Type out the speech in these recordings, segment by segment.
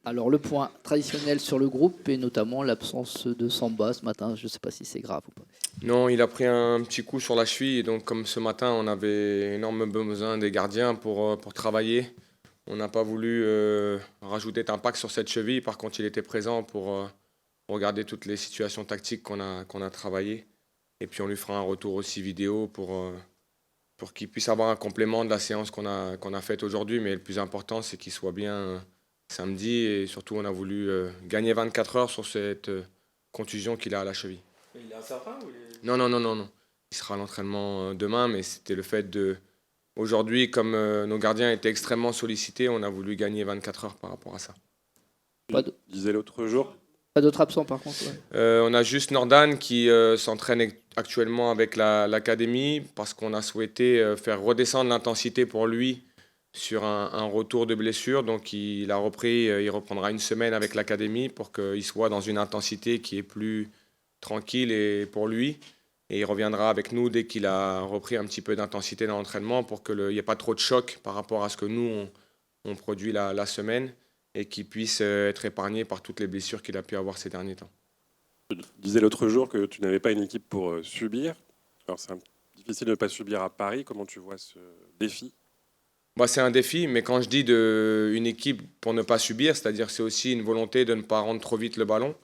Alors le point traditionnel sur le groupe et notamment l'absence de Samba ce matin, je ne sais pas si c'est grave ou pas. Non, il a pris un petit coup sur la cheville. Et donc, comme ce matin, on avait énormément besoin des gardiens pour travailler. On n'a pas voulu rajouter d'impact sur cette cheville. Par contre, il était présent pour regarder toutes les situations tactiques qu'on a travaillées. Et puis, on lui fera un retour aussi vidéo pour qu'il puisse avoir un complément de la séance qu'on a faite aujourd'hui. Mais le plus important, c'est qu'il soit bien samedi. Et surtout, on a voulu gagner 24 heures sur cette contusion qu'il a à la cheville. Il est incertain ou il est... Non, non, non, non, non. Il sera à l'entraînement demain, mais c'était le fait de... Aujourd'hui, comme nos gardiens étaient extrêmement sollicités, on a voulu gagner 24 heures par rapport à ça. Pas Tu disais l'autre jour. Pas d'autres absents par contre. Ouais. On a juste Nordan qui s'entraîne actuellement avec l'académie parce qu'on a souhaité faire redescendre l'intensité pour lui sur un retour de blessure. Donc il a repris, il reprendra une semaine avec l'académie pour qu'il soit dans une intensité qui est plus tranquille et pour lui. Et il reviendra avec nous dès qu'il a repris un petit peu d'intensité dans l'entraînement pour qu'il n'y ait pas trop de choc par rapport à ce que nous, on produit la semaine et qu'il puisse être épargné par toutes les blessures qu'il a pu avoir ces derniers temps. Tu disais l'autre jour que tu n'avais pas une équipe pour subir. Alors c'est difficile de ne pas subir à Paris. Comment tu vois ce défi ? C'est un défi, mais quand je dis une équipe pour ne pas subir, c'est-à-dire c'est aussi une volonté de ne pas rendre trop vite le ballon.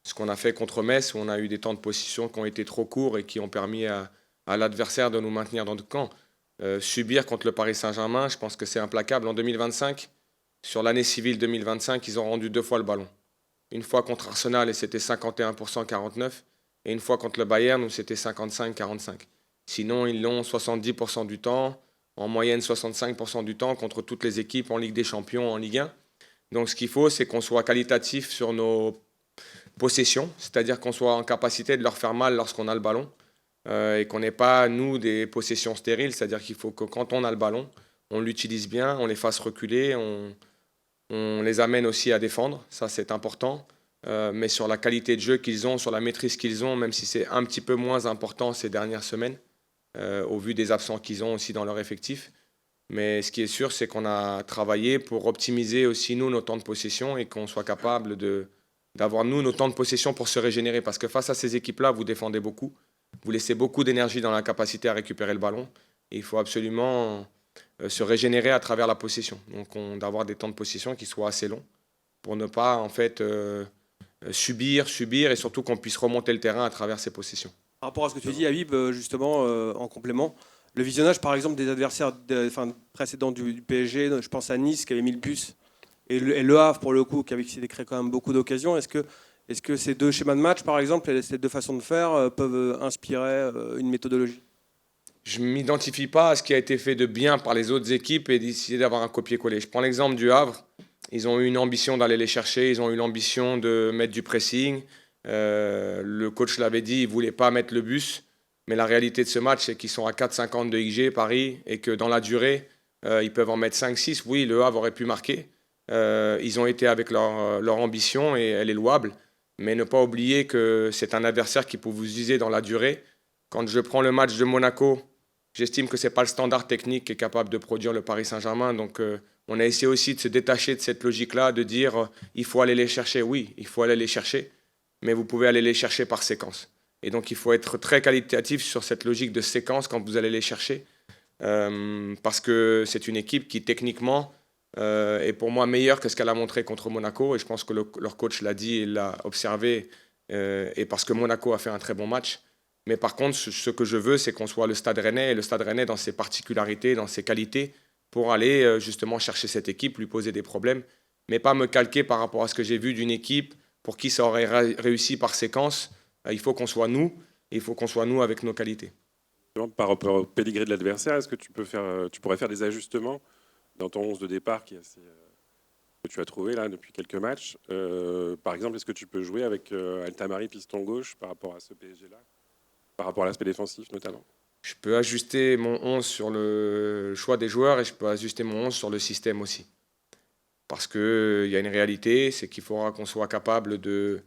Ce qu'on a fait contre Metz, où on a eu des temps de possession qui ont été trop courts et qui ont permis à l'adversaire de nous maintenir dans le camp. Subir contre le Paris Saint-Germain, je pense que c'est implacable. En 2025, sur l'année civile 2025, ils ont rendu 2 fois le ballon. Une fois contre Arsenal, et c'était 51% 49, et une fois contre le Bayern, où c'était 55-45. Sinon, ils l'ont 70% du temps, en moyenne 65% du temps, contre toutes les équipes en Ligue des Champions, en Ligue 1. Donc ce qu'il faut, c'est qu'on soit qualitatif sur nos possession, c'est-à-dire qu'on soit en capacité de leur faire mal lorsqu'on a le ballon et qu'on n'ait pas, nous, des possessions stériles, c'est-à-dire qu'il faut que quand on a le ballon, on l'utilise bien, on les fasse reculer, on les amène aussi à défendre, ça c'est important, mais sur la qualité de jeu qu'ils ont, sur la maîtrise qu'ils ont, même si c'est un petit peu moins important ces dernières semaines, au vu des absents qu'ils ont aussi dans leur effectif. Mais ce qui est sûr, c'est qu'on a travaillé pour optimiser aussi, nous, nos temps de possession et qu'on soit capable d'avoir, nous, nos temps de possession pour se régénérer. Parce que face à ces équipes-là, vous défendez beaucoup. Vous laissez beaucoup d'énergie dans la capacité à récupérer le ballon. Et il faut absolument se régénérer à travers la possession. Donc, d'avoir des temps de possession qui soient assez longs pour ne pas, en fait, subir et surtout qu'on puisse remonter le terrain à travers ces possessions. Par rapport à ce que tu dis, Habib, justement, en complément, le visionnage, par exemple, des adversaires précédents du PSG, je pense à Nice qui avait mis le bus, et le Havre, pour le coup, qui avait créé quand même beaucoup d'occasions. Est-ce que ces deux schémas de match, par exemple, et ces deux façons de faire peuvent inspirer une méthodologie ? Je ne m'identifie pas à ce qui a été fait de bien par les autres équipes et d'essayer d'avoir un copier-coller. Je prends l'exemple du Havre. Ils ont eu une ambition d'aller les chercher, ils ont eu l'ambition de mettre du pressing. Le coach l'avait dit, il ne voulait pas mettre le bus. Mais la réalité de ce match, c'est qu'ils sont à 4,50 de XG, Paris, et que dans la durée, ils peuvent en mettre 5-6. Oui, le Havre aurait pu marquer. Ils ont été avec leur ambition et elle est louable. Mais ne pas oublier que c'est un adversaire qui peut vous user dans la durée. Quand je prends le match de Monaco, j'estime que ce n'est pas le standard technique qui est capable de produire le Paris Saint-Germain. Donc on a essayé aussi de se détacher de cette logique-là, de dire il faut aller les chercher. Oui, il faut aller les chercher, mais vous pouvez aller les chercher par séquence. Et donc il faut être très qualitatif sur cette logique de séquence quand vous allez les chercher, parce que c'est une équipe qui techniquement est pour moi meilleure que ce qu'elle a montré contre Monaco. Et je pense que leur coach l'a dit et l'a observé, et parce que Monaco a fait un très bon match. Mais par contre, ce que je veux, c'est qu'on soit le Stade Rennais, et le Stade Rennais dans ses particularités, dans ses qualités, pour aller justement chercher cette équipe, lui poser des problèmes, mais pas me calquer par rapport à ce que j'ai vu d'une équipe pour qui ça aurait réussi par séquence. Il faut qu'on soit nous, et il faut qu'on soit nous avec nos qualités. Par rapport au pédigré de l'adversaire, est-ce que tu pourrais faire des ajustements dans ton 11 de départ que tu as trouvé là depuis quelques matchs? Par exemple, est-ce que tu peux jouer avec Altamari piston gauche par rapport à ce PSG-là, par rapport à l'aspect défensif notamment? Je peux ajuster mon 11 sur le choix des joueurs et je peux ajuster mon 11 sur le système aussi. Parce qu'il y a une réalité, c'est qu'il faudra qu'on soit capable de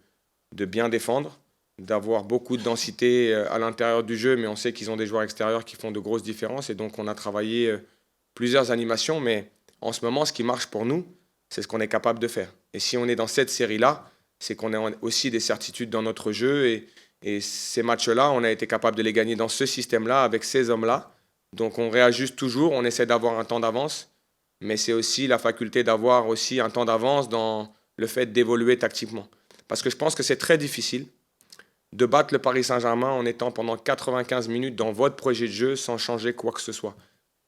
bien défendre, d'avoir beaucoup de densité à l'intérieur du jeu, mais on sait qu'ils ont des joueurs extérieurs qui font de grosses différences. Et donc on a travaillé plusieurs animations, mais en ce moment, ce qui marche pour nous, c'est ce qu'on est capable de faire. Et si on est dans cette série-là, c'est qu'on a aussi des certitudes dans notre jeu. Et ces matchs-là, on a été capable de les gagner dans ce système-là, avec ces hommes-là. Donc on réajuste toujours, on essaie d'avoir un temps d'avance. Mais c'est aussi la faculté d'avoir aussi un temps d'avance dans le fait d'évoluer tactiquement. Parce que je pense que c'est très difficile de battre le Paris Saint-Germain en étant pendant 95 minutes dans votre projet de jeu sans changer quoi que ce soit.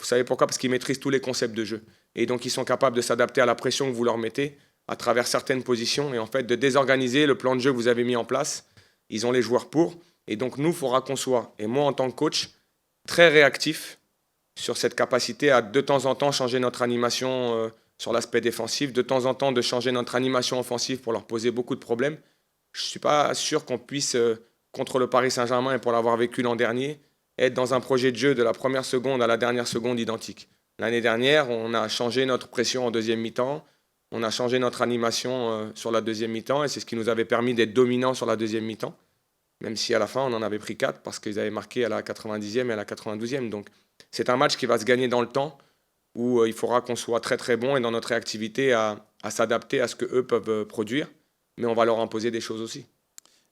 Vous savez pourquoi? Parce qu'ils maîtrisent tous les concepts de jeu. Et donc ils sont capables de s'adapter à la pression que vous leur mettez à travers certaines positions et en fait de désorganiser le plan de jeu que vous avez mis en place. Ils ont les joueurs pour. Et donc nous, il faudra qu'on soit, et moi en tant que coach, très réactif sur cette capacité à de temps en temps changer notre animation sur l'aspect défensif, de temps en temps de changer notre animation offensive pour leur poser beaucoup de problèmes. Je ne suis pas sûr qu'on puisse, contre le Paris Saint-Germain et pour l'avoir vécu l'an dernier, être dans un projet de jeu de la première seconde à la dernière seconde identique. L'année dernière, on a changé notre pression en deuxième mi-temps, on a changé notre animation sur la deuxième mi-temps et c'est ce qui nous avait permis d'être dominants sur la deuxième mi-temps, même si à la fin, on en avait pris 4 parce qu'ils avaient marqué à la 90e et à la 92e. Donc c'est un match qui va se gagner dans le temps où il faudra qu'on soit très très bon et dans notre réactivité à s'adapter à ce qu'eux peuvent produire, mais on va leur imposer des choses aussi.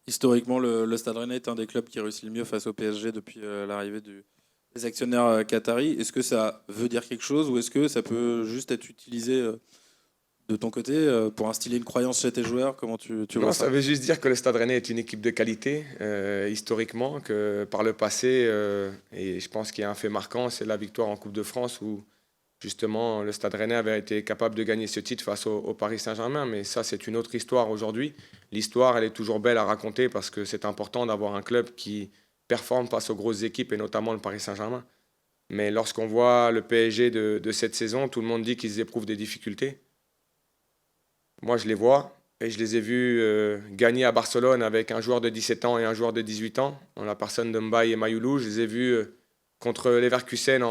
Historiquement, le Stade Rennais est un des clubs qui réussit le mieux face au PSG depuis l'arrivée des actionnaires qataris. Est-ce que ça veut dire quelque chose ou est-ce que ça peut juste être utilisé de ton côté pour instiller une croyance chez tes joueurs? Comment tu vois ça? Ça veut juste dire que le Stade Rennais est une équipe de qualité, historiquement, que par le passé, et je pense qu'il y a un fait marquant, c'est la victoire en Coupe de France où justement le Stade Rennais avait été capable de gagner ce titre face au Paris Saint-Germain. Mais ça, c'est une autre histoire aujourd'hui. L'histoire, elle est toujours belle à raconter parce que c'est important d'avoir un club qui performe face aux grosses équipes et notamment le Paris Saint-Germain. Mais lorsqu'on voit le PSG de cette saison, tout le monde dit qu'ils éprouvent des difficultés. Moi, je les vois et je les ai vus gagner à Barcelone avec un joueur de 17 ans et un joueur de 18 ans, en la personne de Mbaye et Mayoulou. Je les ai vus contre Leverkusen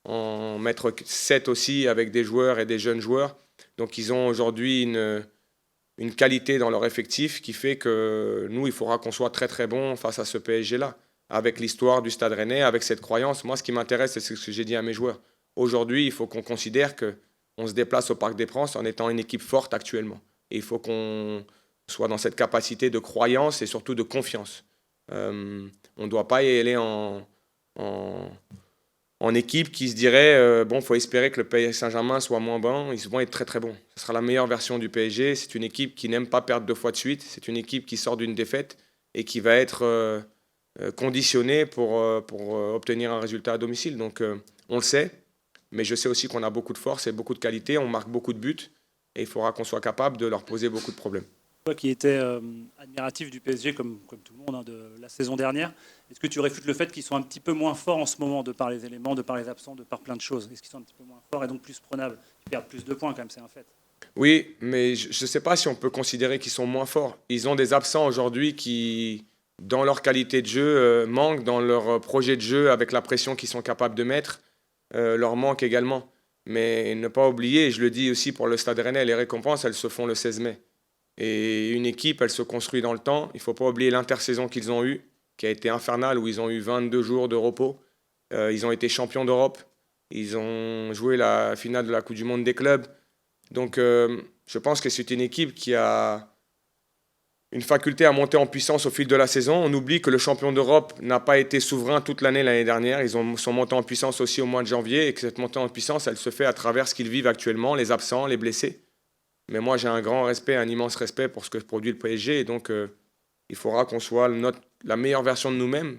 en mettre 7 aussi avec des joueurs et des jeunes joueurs. Donc ils ont aujourd'hui une qualité dans leur effectif qui fait que nous, il faudra qu'on soit très très bon face à ce PSG-là, avec l'histoire du Stade Rennais, avec cette croyance. Moi, ce qui m'intéresse, c'est ce que j'ai dit à mes joueurs. Aujourd'hui, il faut qu'on considère qu'on se déplace au Parc des Princes en étant une équipe forte actuellement. Et il faut qu'on soit dans cette capacité de croyance et surtout de confiance. On ne doit pas y aller en équipe qui se dirait bon, faut espérer que le PSG Saint-Germain soit moins bon, ils vont être très très bons. Ce sera la meilleure version du PSG. C'est une équipe qui n'aime pas perdre 2 fois de suite. C'est une équipe qui sort d'une défaite et qui va être conditionnée pour obtenir un résultat à domicile. Donc on le sait, mais je sais aussi qu'on a beaucoup de force et beaucoup de qualité. On marque beaucoup de buts et il faudra qu'on soit capable de leur poser beaucoup de problèmes. Toi qui étais admiratif du PSG comme tout le monde de la saison dernière, est-ce que tu réfutes le fait qu'ils sont un petit peu moins forts en ce moment de par les éléments, de par les absents, de par plein de choses? Est-ce qu'ils sont un petit peu moins forts et donc plus prenables? Ils perdent plus de points quand même, c'est un fait. Oui, mais je ne sais pas si on peut considérer qu'ils sont moins forts. Ils ont des absents aujourd'hui qui, dans leur qualité de jeu, manquent, dans leur projet de jeu, avec la pression qu'ils sont capables de mettre, leur manque également. Mais ne pas oublier, et je le dis aussi pour le Stade Rennais, les récompenses, elles se font le 16 mai. Et une équipe, elle se construit dans le temps. Il ne faut pas oublier l'intersaison qu'ils ont eue, qui a été infernale, où ils ont eu 22 jours de repos. Ils ont été champions d'Europe. Ils ont joué la finale de la Coupe du Monde des clubs. Donc je pense que c'est une équipe qui a une faculté à monter en puissance au fil de la saison. On oublie que le champion d'Europe n'a pas été souverain toute l'année dernière. Ils sont montés en puissance aussi au mois de janvier et que cette montée en puissance, elle se fait à travers ce qu'ils vivent actuellement, les absents, les blessés. Mais moi, j'ai un grand respect, un immense respect pour ce que produit le PSG. Et donc, il faudra qu'on soit la meilleure version de nous-mêmes,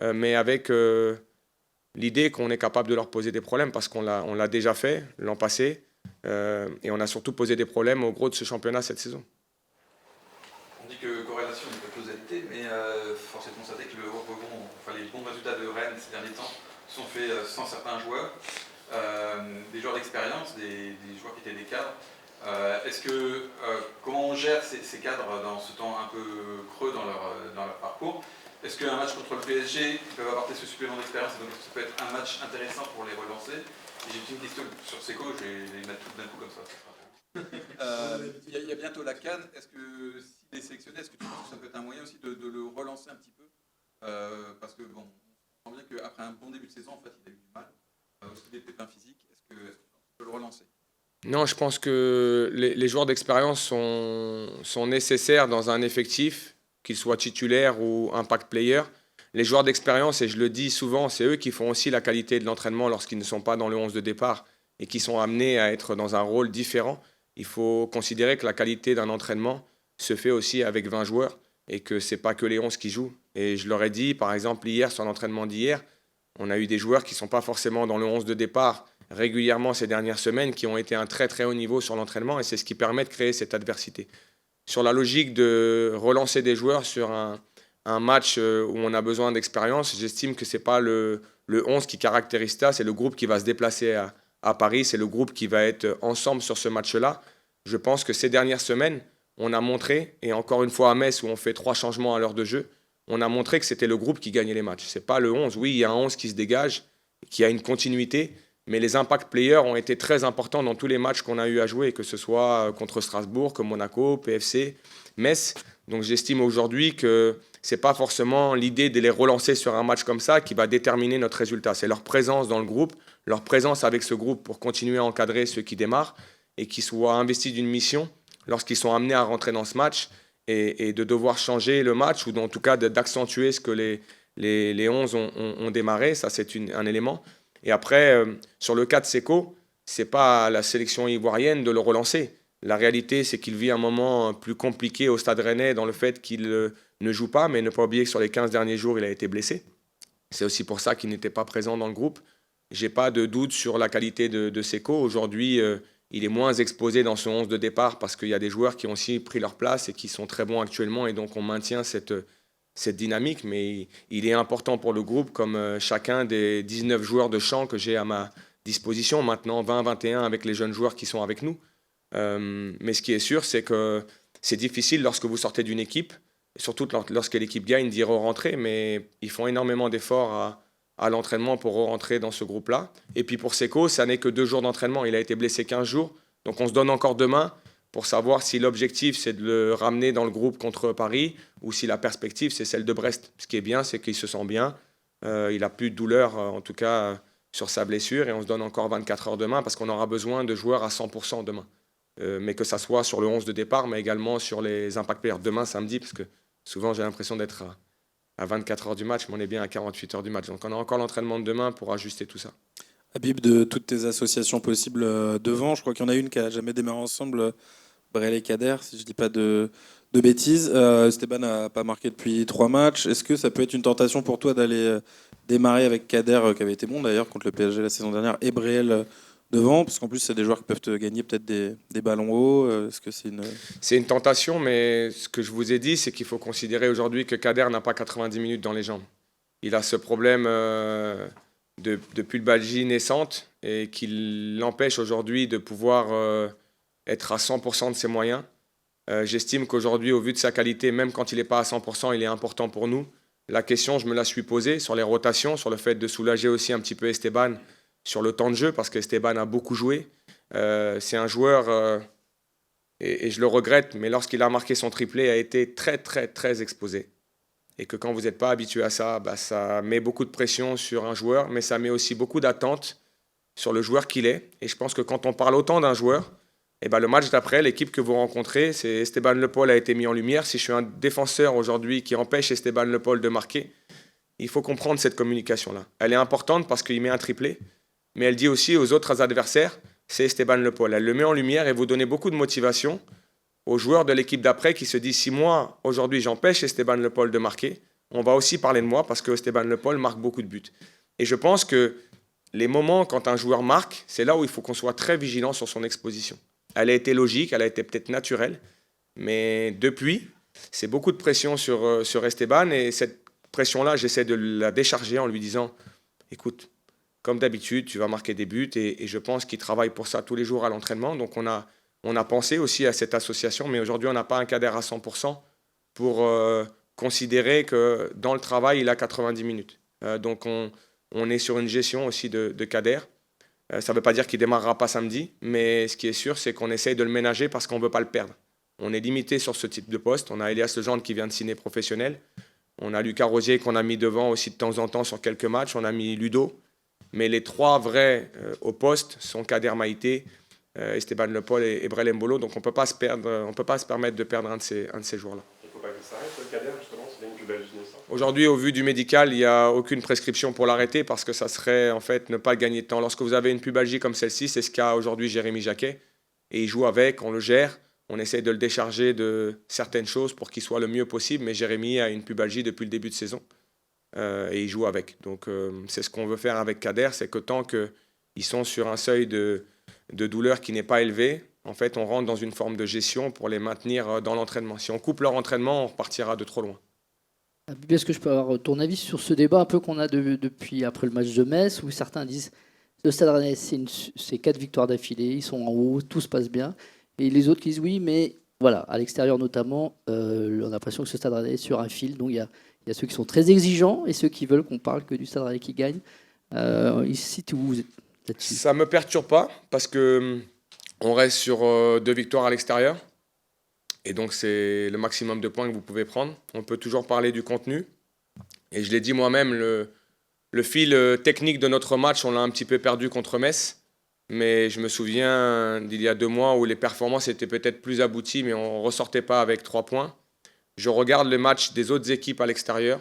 mais avec l'idée qu'on est capable de leur poser des problèmes parce qu'on l'a déjà fait l'an passé. Et on a surtout posé des problèmes au gros de ce championnat cette saison. On dit que corrélation n'est pas causalité, mais force est de constater que les bons résultats de Rennes ces derniers temps sont faits sans certains joueurs, des joueurs d'expérience, des joueurs qui étaient des cadres. Comment on gère ces cadres dans ce temps un peu creux dans leur parcours? Est-ce qu'un match contre le PSG, ils peuvent apporter ce supplément d'expérience et donc ça peut être un match intéressant pour les relancer? Et j'ai une question sur Seko, je vais les mettre toutes d'un coup comme ça. Il y a bientôt la CAN. Est-ce que s'il est sélectionné, est-ce que tu penses que ça peut être un moyen aussi de le relancer un petit peu? Parce que bon, on sent bien qu'après un bon début de saison, en fait, il a eu du mal, aussi des pépins physiques. Est-ce que tu peux le relancer? Non, je pense que les joueurs d'expérience sont nécessaires dans un effectif, qu'ils soient titulaires ou impact player. Les joueurs d'expérience, et je le dis souvent, c'est eux qui font aussi la qualité de l'entraînement lorsqu'ils ne sont pas dans le 11 de départ et qui sont amenés à être dans un rôle différent. Il faut considérer que la qualité d'un entraînement se fait aussi avec 20 joueurs et que ce n'est pas que les 11 qui jouent. Et je leur ai dit, par exemple, hier, sur l'entraînement d'hier, on a eu des joueurs qui ne sont pas forcément dans le 11 de départ régulièrement ces dernières semaines, qui ont été à un très très haut niveau sur l'entraînement, et c'est ce qui permet de créer cette adversité. Sur la logique de relancer des joueurs sur un match où on a besoin d'expérience, j'estime que ce n'est pas le 11 qui caractérise ça, c'est le groupe qui va se déplacer à Paris, c'est le groupe qui va être ensemble sur ce match-là. Je pense que ces dernières semaines, on a montré, et encore une fois à Metz où on fait 3 changements à l'heure de jeu, on a montré que c'était le groupe qui gagnait les matchs. Ce n'est pas le 11. Oui, il y a un 11 qui se dégage, qui a une continuité, mais les impact players ont été très importants dans tous les matchs qu'on a eu à jouer, que ce soit contre Strasbourg, comme Monaco, PFC, Metz. Donc j'estime aujourd'hui que ce n'est pas forcément l'idée de les relancer sur un match comme ça qui va déterminer notre résultat. C'est leur présence dans le groupe, leur présence avec ce groupe pour continuer à encadrer ceux qui démarrent et qui soient investis d'une mission lorsqu'ils sont amenés à rentrer dans ce match et de devoir changer le match ou en tout cas d'accentuer ce que les 11 ont démarré. Ça, c'est un élément. Et après, sur le cas de Seko, ce n'est pas à la sélection ivoirienne de le relancer. La réalité, c'est qu'il vit un moment plus compliqué au Stade Rennais dans le fait qu'il ne joue pas, mais ne pas oublier que sur les 15 derniers jours, il a été blessé. C'est aussi pour ça qu'il n'était pas présent dans le groupe. Je n'ai pas de doute sur la qualité de Seko. Aujourd'hui, il est moins exposé dans ce 11 de départ parce qu'il y a des joueurs qui ont aussi pris leur place et qui sont très bons actuellement. Et donc, on maintient cette dynamique. Mais il est important pour le groupe, comme chacun des 19 joueurs de champ que j'ai à ma disposition. Maintenant, 20-21 avec les jeunes joueurs qui sont avec nous. Mais ce qui est sûr, c'est que c'est difficile lorsque vous sortez d'une équipe, surtout lorsque l'équipe gagne, d'y re-rentrer. Mais ils font énormément d'efforts à l'entraînement pour rentrer dans ce groupe-là. Et puis pour Seko, ça n'est que 2 jours d'entraînement. Il a été blessé 15 jours. Donc on se donne encore demain pour savoir si l'objectif, c'est de le ramener dans le groupe contre Paris ou si la perspective, c'est celle de Brest. Ce qui est bien, c'est qu'il se sent bien. Il n'a plus de douleur, en tout cas, sur sa blessure. Et on se donne encore 24 heures demain parce qu'on aura besoin de joueurs à 100% demain. Mais que ça soit sur le 11 de départ, mais également sur les impact players. Demain, samedi, parce que souvent, j'ai l'impression d'être à 24 heures du match, mais on est bien à 48 heures du match. Donc on a encore l'entraînement de demain pour ajuster tout ça. Habib, de toutes tes associations possibles devant, je crois qu'il y en a une qui n'a jamais démarré ensemble, Brel et Kader, si je ne dis pas de bêtises. Esteban n'a pas marqué depuis 3 matchs. Est-ce que ça peut être une tentation pour toi d'aller démarrer avec Kader, qui avait été bon d'ailleurs contre le PSG la saison dernière, et Brel devant, parce qu'en plus c'est des joueurs qui peuvent te gagner peut-être des ballons hauts. Est-ce que c'est une tentation, mais ce que je vous ai dit, c'est qu'il faut considérer aujourd'hui que Kader n'a pas 90 minutes dans les jambes. Il a ce problème de pulbalgie naissante et qui l'empêche aujourd'hui de pouvoir être à 100% de ses moyens. J'estime qu'aujourd'hui, au vu de sa qualité, même quand il n'est pas à 100%, il est important pour nous. La question, je me la suis posée sur les rotations, sur le fait de soulager aussi un petit peu Esteban sur le temps de jeu, parce qu'Esteban a beaucoup joué. C'est un joueur, et je le regrette, mais lorsqu'il a marqué son triplé, a été très, très, très exposé. Et que quand vous n'êtes pas habitué à ça, ça met beaucoup de pression sur un joueur, mais ça met aussi beaucoup d'attentes sur le joueur qu'il est. Et je pense que quand on parle autant d'un joueur, le match d'après, l'équipe que vous rencontrez, c'est Esteban Le Paul a été mis en lumière. Si je suis un défenseur aujourd'hui qui empêche Esteban Le Paul de marquer, il faut comprendre cette communication-là. Elle est importante parce qu'il met un triplé, mais elle dit aussi aux autres adversaires, c'est Esteban Le Paul. Elle le met en lumière et vous donnez beaucoup de motivation aux joueurs de l'équipe d'après qui se disent, si moi, aujourd'hui, j'empêche Esteban Le Paul de marquer, on va aussi parler de moi parce que Esteban Le Paul marque beaucoup de buts. Et je pense que les moments quand un joueur marque, c'est là où il faut qu'on soit très vigilant sur son exposition. Elle a été logique, elle a été peut-être naturelle, mais depuis, c'est beaucoup de pression sur Esteban et cette pression-là, j'essaie de la décharger en lui disant, écoute, comme d'habitude, tu vas marquer des buts et je pense qu'il travaille pour ça tous les jours à l'entraînement. Donc on a pensé aussi à cette association, mais aujourd'hui on n'a pas un Kader à 100% pour considérer que dans le travail, il a 90 minutes. Donc on est sur une gestion aussi de Kader. Ça ne veut pas dire qu'il ne démarrera pas samedi, mais ce qui est sûr, c'est qu'on essaye de le ménager parce qu'on ne veut pas le perdre. On est limité sur ce type de poste. On a Elias Legendre qui vient de signer professionnel. On a Lucas Rosier qu'on a mis devant aussi de temps en temps sur quelques matchs. On a mis Ludo. Mais les 3 vrais au poste sont Kader Maïté, Esteban Le Paul et Brel Mbolo. Donc on ne peut pas se permettre de perdre un de ces joueurs-là. Il ne faut pas que ça s'arrête, le Kader, justement, c'est une pubalgie naissante. Aujourd'hui, au vu du médical, il n'y a aucune prescription pour l'arrêter parce que ça serait en fait ne pas gagner de temps. Lorsque vous avez une pubalgie comme celle-ci, c'est ce qu'a aujourd'hui Jérémy Jacquet. Et il joue avec, on le gère, on essaie de le décharger de certaines choses pour qu'il soit le mieux possible. Mais Jérémy a une pubalgie depuis le début de saison et il joue avec. Donc c'est ce qu'on veut faire avec Kader, c'est que tant qu'ils sont sur un seuil de douleur qui n'est pas élevé, en fait, on rentre dans une forme de gestion pour les maintenir dans l'entraînement. Si on coupe leur entraînement, on repartira de trop loin. Est-ce que je peux avoir ton avis sur ce débat un peu qu'on a depuis après le match de Metz, où certains disent le Stade Rennais, c'est 4 victoires d'affilée, ils sont en haut, tout se passe bien. Et les autres qui disent oui, mais voilà, à l'extérieur notamment, on a l'impression que ce Stade Rennais est sur un fil. Donc il y a ceux qui sont très exigeants et ceux qui veulent qu'on parle que du Stade Rennais qui gagne. Ici, vous êtes là-dessus. Ça ne me perturbe pas parce que on reste sur 2 victoires à l'extérieur. Et donc, c'est le maximum de points que vous pouvez prendre. On peut toujours parler du contenu. Et je l'ai dit moi-même, le fil technique de notre match, on l'a un petit peu perdu contre Metz. Mais je me souviens d'il y a 2 mois où les performances étaient peut-être plus abouties, mais on ne ressortait pas avec 3 points. Je regarde le match des autres équipes à l'extérieur.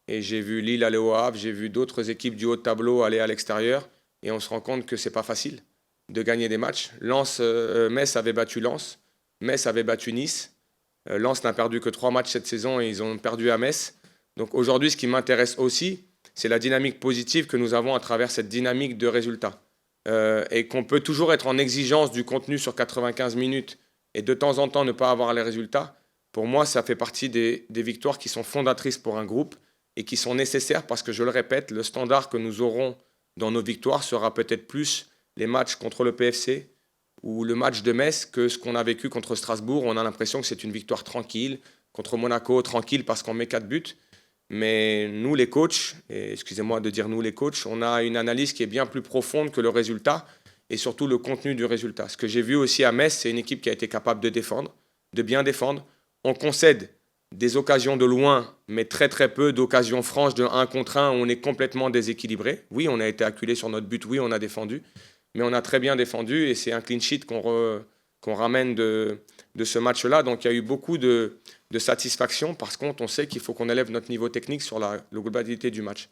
Et j'ai vu Lille aller au Havre, j'ai vu d'autres équipes du haut de tableau aller à l'extérieur. Et on se rend compte que ce n'est pas facile de gagner des matchs. Metz avait battu Lens. Metz avait battu Nice. Lens n'a perdu que 3 matchs cette saison et ils ont perdu à Metz. Donc aujourd'hui, ce qui m'intéresse aussi, c'est la dynamique positive que nous avons à travers cette dynamique de résultats. Et qu'on peut toujours être en exigence du contenu sur 95 minutes et de temps en temps ne pas avoir les résultats. Pour moi, ça fait partie des victoires qui sont fondatrices pour un groupe et qui sont nécessaires parce que, je le répète, le standard que nous aurons dans nos victoires sera peut-être plus les matchs contre le PFC ou le match de Metz que ce qu'on a vécu contre Strasbourg. On a l'impression que c'est une victoire tranquille. Contre Monaco, tranquille parce qu'on met 4 buts. Mais nous, les coachs, et excusez-moi de dire nous, les coachs, on a une analyse qui est bien plus profonde que le résultat et surtout le contenu du résultat. Ce que j'ai vu aussi à Metz, c'est une équipe qui a été capable de défendre, de bien défendre. On concède des occasions de loin, mais très très peu d'occasions franches de 1 contre 1 où on est complètement déséquilibré. Oui, on a été acculé sur notre but, oui, on a défendu. Mais on a très bien défendu et c'est un clean sheet qu'on ramène de ce match-là. Donc il y a eu beaucoup de satisfaction. Par contre, on sait qu'il faut qu'on élève notre niveau technique sur la globalité du match.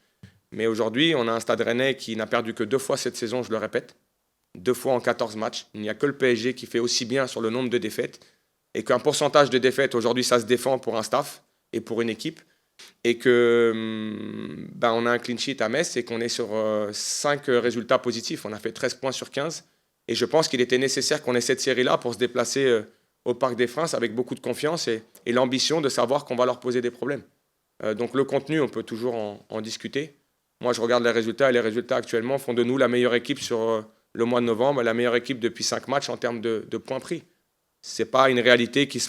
Mais aujourd'hui, on a un Stade Rennais qui n'a perdu que 2 fois cette saison, je le répète. 2 fois en 14 matchs. Il n'y a que le PSG qui fait aussi bien sur le nombre de défaites. Et qu'un pourcentage de défaites, aujourd'hui, ça se défend pour un staff et pour une équipe. Et que on a un clean sheet à Metz et qu'on est sur 5 résultats positifs. On a fait 13 points sur 15. Et je pense qu'il était nécessaire qu'on ait cette série-là pour se déplacer au Parc des Princes avec beaucoup de confiance et l'ambition de savoir qu'on va leur poser des problèmes. Donc le contenu, on peut toujours en discuter. Moi, je regarde les résultats et les résultats actuellement font de nous la meilleure équipe sur le mois de novembre, la meilleure équipe depuis 5 matchs en termes de points pris. Ce n'est pas une réalité qui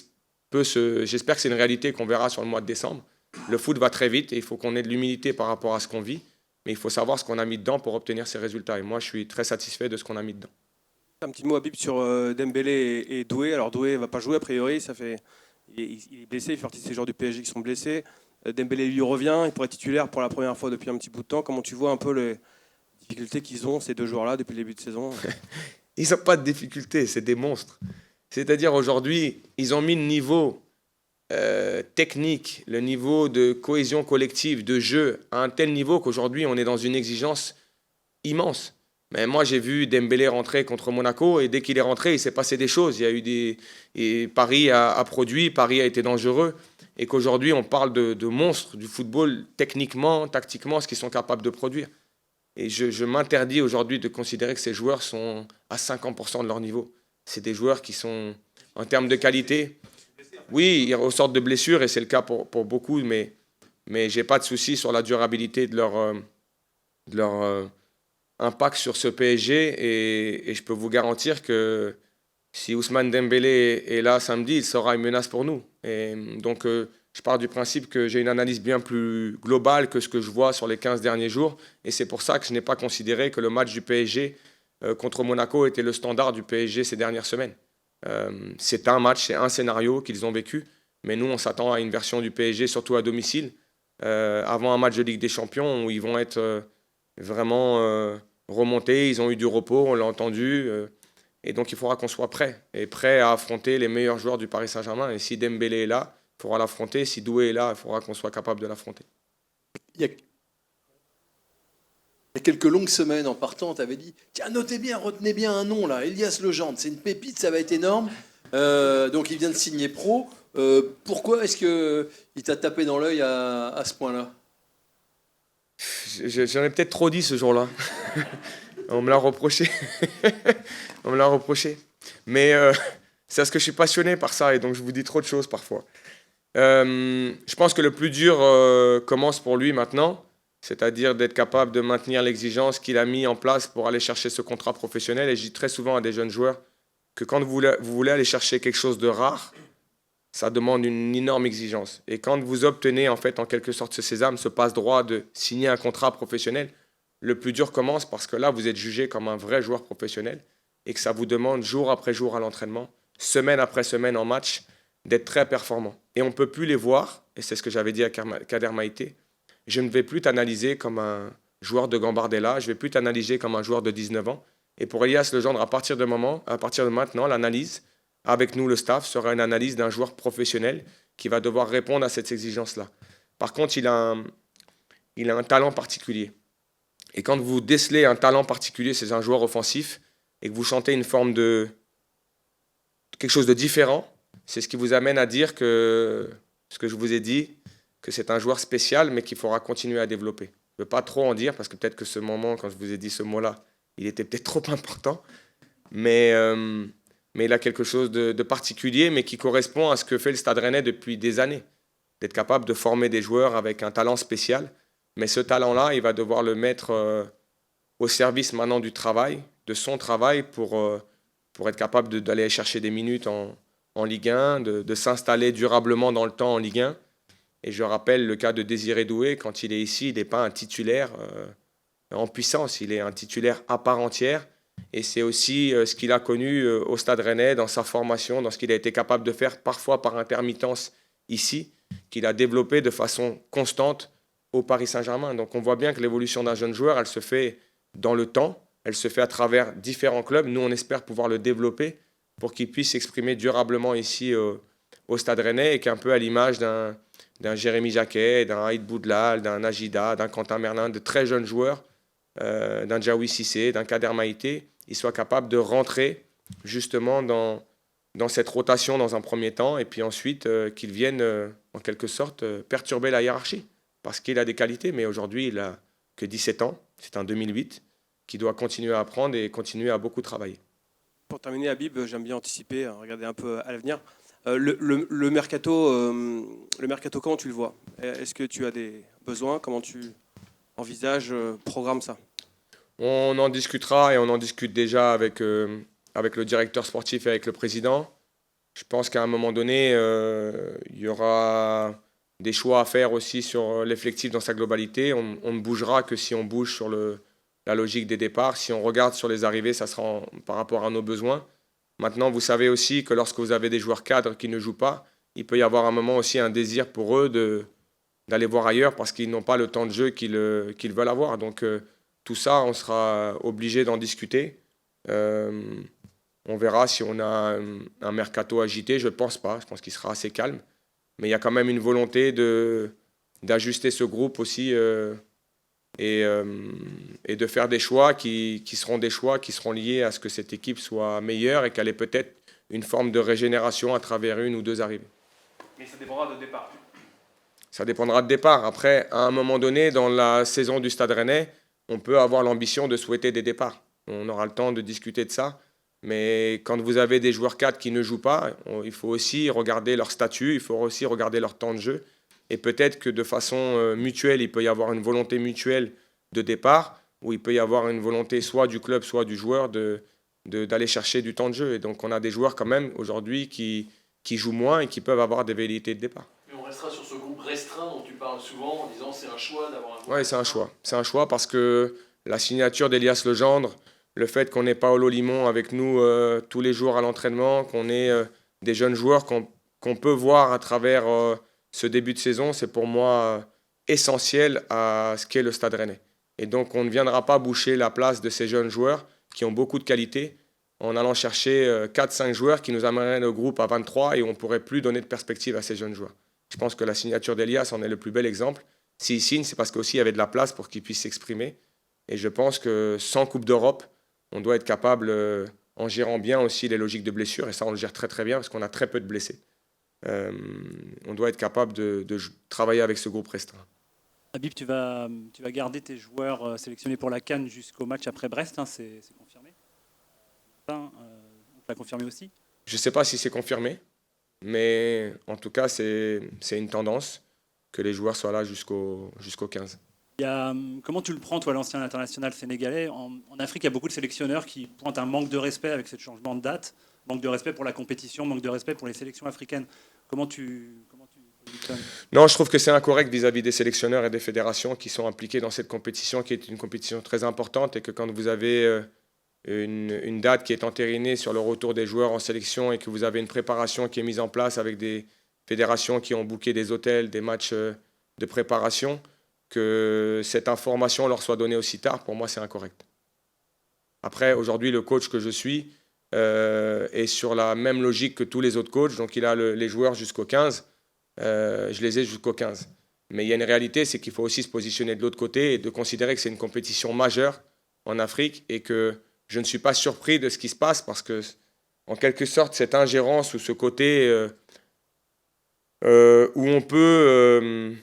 peut se... J'espère que c'est une réalité qu'on verra sur le mois de décembre. Le foot va très vite et il faut qu'on ait de l'humilité par rapport à ce qu'on vit. Mais il faut savoir ce qu'on a mis dedans pour obtenir ces résultats. Et moi, je suis très satisfait de ce qu'on a mis dedans. Un petit mot à Bip sur Dembélé et Doué. Alors Doué ne va pas jouer a priori. Il est blessé, il fait partie de ces joueurs du PSG qui sont blessés. Dembélé lui revient, il pourrait être titulaire pour la première fois depuis un petit bout de temps. Comment tu vois un peu les difficultés qu'ils ont, ces 2 joueurs-là, depuis le début de saison? Ils n'ont pas de difficultés, c'est des monstres. C'est-à-dire aujourd'hui, ils ont mis le niveau technique, le niveau de cohésion collective, de jeu, à un tel niveau qu'aujourd'hui, on est dans une exigence immense. Mais moi, j'ai vu Dembélé rentrer contre Monaco et dès qu'il est rentré, il s'est passé des choses. Il y a eu et Paris a produit, Paris a été dangereux. Et qu'aujourd'hui, on parle de monstres du football, techniquement, tactiquement, ce qu'ils sont capables de produire. Et je m'interdis aujourd'hui de considérer que ces joueurs sont à 50% de leur niveau. C'est des joueurs qui sont, en termes de qualité, oui, ils ressortent de blessures et c'est le cas pour beaucoup, mais je n'ai pas de souci sur la durabilité de leur impact sur ce PSG. Et je peux vous garantir que si Ousmane Dembélé est là samedi, il sera une menace pour nous. Et donc, je pars du principe que j'ai une analyse bien plus globale que ce que je vois sur les 15 derniers jours. Et c'est pour ça que je n'ai pas considéré que le match du PSG contre Monaco était le standard du PSG ces dernières semaines. C'est un match, c'est un scénario qu'ils ont vécu. Mais nous, on s'attend à une version du PSG, surtout à domicile, avant un match de Ligue des Champions où ils vont être vraiment remontés. Ils ont eu du repos, on l'a entendu. Et donc, il faudra qu'on soit prêt, et prêt à affronter les meilleurs joueurs du Paris Saint-Germain. Et si Dembélé est là, il faudra l'affronter. Si Doué est là, il faudra qu'on soit capable de l'affronter. Il y a quelques longues semaines, en partant, tu avais dit « Tiens, notez bien, retenez bien un nom, là, Elias Legendre, c'est une pépite, ça va être énorme. » Donc, il vient de signer pro. Pourquoi est-ce qu'il t'a tapé dans l'œil à ce point-là? J'en ai peut-être trop dit ce jour-là. On me l'a reproché. On me l'a reproché. Mais c'est parce que je suis passionné par ça et donc je vous dis trop de choses parfois. Je pense que le plus dur commence pour lui maintenant, c'est-à-dire d'être capable de maintenir l'exigence qu'il a mis en place pour aller chercher ce contrat professionnel. Et je dis très souvent à des jeunes joueurs que quand vous voulez aller chercher quelque chose de rare, ça demande une énorme exigence. Et quand vous obtenez en fait en quelque sorte ce sésame, ce passe-droit de signer un contrat professionnel, le plus dur commence parce que là, vous êtes jugé comme un vrai joueur professionnel et que ça vous demande jour après jour à l'entraînement, semaine après semaine en match, d'être très performant. Et on ne peut plus les voir, et c'est ce que j'avais dit à Kader Maïté, je ne vais plus t'analyser comme un joueur de Gambardella, je ne vais plus t'analyser comme un joueur de 19 ans. Et pour Elias Legendre, à partir de maintenant, l'analyse, avec nous, le staff, sera une analyse d'un joueur professionnel qui va devoir répondre à cette exigence-là. Par contre, il a un talent particulier. Et quand vous décelez un talent particulier, c'est un joueur offensif, et que vous chantez une forme de quelque chose de différent, c'est ce qui vous amène à dire que ce que je vous ai dit, que c'est un joueur spécial, mais qu'il faudra continuer à développer. Je ne veux pas trop en dire, parce que peut-être que ce moment, quand je vous ai dit ce mot-là, il était peut-être trop important, mais il a quelque chose de particulier, mais qui correspond à ce que fait le Stade Rennais depuis des années, d'être capable de former des joueurs avec un talent spécial. Mais ce talent-là, il va devoir le mettre au service maintenant du travail, de son travail, pour être capable d'aller chercher des minutes en Ligue 1, de s'installer durablement dans le temps en Ligue 1. Et je rappelle le cas de Désiré Doué, quand il est ici, il n'est pas un titulaire en puissance, il est un titulaire à part entière. Et c'est aussi ce qu'il a connu au Stade Rennais, dans sa formation, dans ce qu'il a été capable de faire, parfois par intermittence ici, qu'il a développé de façon constante au Paris Saint-Germain. Donc on voit bien que l'évolution d'un jeune joueur, elle se fait dans le temps, elle se fait à travers différents clubs. Nous, on espère pouvoir le développer pour qu'il puisse s'exprimer durablement ici au Stade Rennais et qu'un peu à l'image d'un Jérémy Jacquet, d'un Aïd Boudlal, d'un Agida, d'un Quentin Merlin, de très jeunes joueurs, d'un Djaoui Cissé, d'un Kader Maïté, ils soient capables de rentrer justement dans cette rotation dans un premier temps et puis ensuite qu'ils viennent en quelque sorte perturber la hiérarchie parce qu'il a des qualités, mais aujourd'hui il n'a que 17 ans, c'est un 2008 qui doit continuer à apprendre et continuer à beaucoup travailler. Pour terminer, Habib, j'aime bien anticiper, regarder un peu à l'avenir. Le mercato, comment tu le vois? Est-ce que tu as des besoins? Comment tu envisages, programmes ça? On en discutera et on en discute déjà avec le directeur sportif et avec le président. Je pense qu'à un moment donné, il y aura des choix à faire aussi sur l'effectif dans sa globalité. On ne bougera que si on bouge sur la logique des départs. Si on regarde sur les arrivées, ça sera par rapport à nos besoins. Maintenant, vous savez aussi que lorsque vous avez des joueurs cadres qui ne jouent pas, il peut y avoir un moment aussi un désir pour eux d'aller voir ailleurs parce qu'ils n'ont pas le temps de jeu qu'ils veulent avoir. Donc tout ça, on sera obligé d'en discuter. On verra si on a un mercato agité. Je ne pense pas. Je pense qu'il sera assez calme. Mais il y a quand même une volonté d'ajuster ce groupe aussi et de faire des choix qui seront liés à ce que cette équipe soit meilleure et qu'elle ait peut-être une forme de régénération à travers une ou deux arrivées. Mais ça dépendra de départ. Ça dépendra de départ. Après, à un moment donné, dans la saison du Stade Rennais, on peut avoir l'ambition de souhaiter des départs. On aura le temps de discuter de ça. Mais quand vous avez des joueurs cadres qui ne jouent pas, il faut aussi regarder leur statut, il faut aussi regarder leur temps de jeu. Et peut-être que de façon mutuelle, il peut y avoir une volonté mutuelle de départ, ou il peut y avoir une volonté soit du club, soit du joueur d'aller chercher du temps de jeu. Et donc on a des joueurs quand même aujourd'hui qui jouent moins et qui peuvent avoir des velléités de départ. Mais on restera sur ce groupe restreint dont tu parles souvent en disant c'est un choix d'avoir un groupe. Oui, c'est un choix. C'est un choix parce que la signature d'Elias Legendre, le fait qu'on ait Paolo Limon avec nous tous les jours à l'entraînement, qu'on ait des jeunes joueurs qu'on peut voir à travers ce début de saison, c'est pour moi essentiel à ce qu'est le Stade Rennais. Et donc on ne viendra pas boucher la place de ces jeunes joueurs qui ont beaucoup de qualité, en allant chercher 4-5 joueurs qui nous amèneraient le groupe à 23 et on ne pourrait plus donner de perspective à ces jeunes joueurs. Je pense que la signature d'Elias en est le plus bel exemple. S'il signe, c'est parce qu'aussi il y avait de la place pour qu'il puisse s'exprimer. Et je pense que sans Coupe d'Europe, on doit être capable, en gérant bien aussi les logiques de blessures, et ça on le gère très très bien parce qu'on a très peu de blessés. On doit être capable de travailler avec ce groupe restreint. Habib, tu vas garder tes joueurs sélectionnés pour la CAN jusqu'au match après Brest, hein, c'est confirmé. On l'a confirmé aussi. Je ne sais pas si c'est confirmé, mais en tout cas, c'est une tendance que les joueurs soient là jusqu'au 15. Comment tu le prends, toi, l'ancien international sénégalais? En Afrique, il y a beaucoup de sélectionneurs qui pointent un manque de respect avec ce changement de date, manque de respect pour la compétition, manque de respect pour les sélections africaines. Comment tu positionnes? Non, je trouve que c'est incorrect vis-à-vis des sélectionneurs et des fédérations qui sont impliqués dans cette compétition, qui est une compétition très importante, et que quand vous avez une date qui est entérinée sur le retour des joueurs en sélection et que vous avez une préparation qui est mise en place avec des fédérations qui ont booké des hôtels, des matchs de préparation, que cette information leur soit donnée aussi tard, pour moi, c'est incorrect. Après, aujourd'hui, le coach que je suis est sur la même logique que tous les autres coachs, donc il a les joueurs jusqu'au 15, je les ai jusqu'au 15. Mais il y a une réalité, c'est qu'il faut aussi se positionner de l'autre côté et de considérer que c'est une compétition majeure en Afrique et que je ne suis pas surpris de ce qui se passe parce que, en quelque sorte, cette ingérence ou ce côté où on peut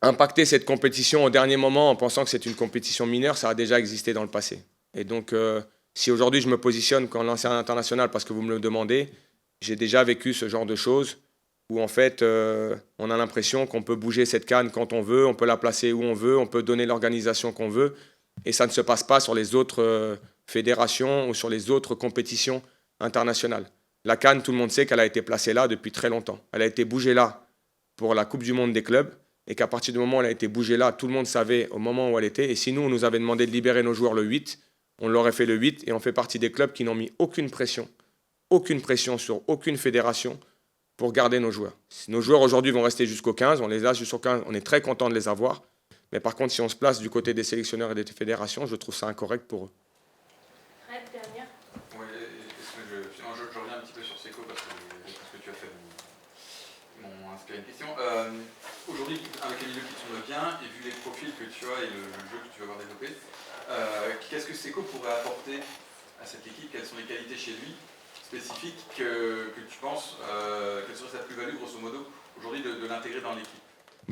impacter cette compétition au dernier moment en pensant que c'est une compétition mineure, ça a déjà existé dans le passé. Et donc, si aujourd'hui je me positionne comme ancien international parce que vous me le demandez, j'ai déjà vécu ce genre de choses où en fait, on a l'impression qu'on peut bouger cette CAN quand on veut, on peut la placer où on veut, on peut donner l'organisation qu'on veut, et ça ne se passe pas sur les autres fédérations ou sur les autres compétitions internationales. La CAN, tout le monde sait qu'elle a été placée là depuis très longtemps. Elle a été bougée là pour la Coupe du Monde des clubs, et qu'à partir du moment où elle a été bougée là, tout le monde savait au moment où elle était. Et si nous, on nous avait demandé de libérer nos joueurs le 8, on l'aurait fait le 8, et on fait partie des clubs qui n'ont mis aucune pression sur aucune fédération pour garder nos joueurs. Nos joueurs aujourd'hui vont rester jusqu'au 15, on les a jusqu'au 15, on est très content de les avoir. Mais par contre, si on se place du côté des sélectionneurs et des fédérations, je trouve ça incorrect pour eux. Dernière. Oui, je reviens un petit peu sur Seko parce que tu as fait m'ont inspiré une question. Aujourd'hui, avec un milieu qui tourne bien, et vu les profils que tu as et le jeu que tu vas avoir développé, qu'est-ce que Seko pourrait apporter à cette équipe? Quelles sont les qualités chez lui spécifiques que tu penses, quelle serait sa plus-value, grosso modo, aujourd'hui de l'intégrer dans l'équipe?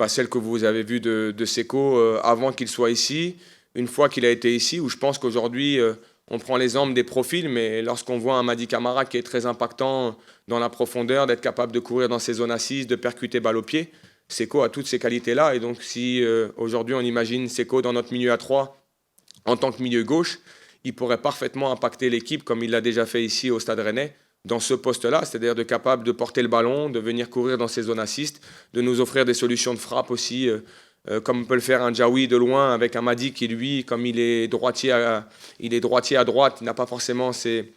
Celle que vous avez vue de Seko avant qu'il soit ici, une fois qu'il a été ici, où je pense qu'aujourd'hui, on prend l'exemple des profils, mais lorsqu'on voit un Mady Camara qui est très impactant dans la profondeur, d'être capable de courir dans ses zones assises, de percuter balle au pied, Seko a toutes ces qualités-là. Et donc si aujourd'hui on imagine Seko dans notre milieu à 3 en tant que milieu gauche, il pourrait parfaitement impacter l'équipe comme il l'a déjà fait ici au Stade Rennais, dans ce poste-là, c'est-à-dire de capable de porter le ballon, de venir courir dans ses zones assistes, de nous offrir des solutions de frappe aussi, comme peut le faire un Djaoui de loin, avec un Mady qui, lui, comme il est droitier à droite, il n'a pas forcément ces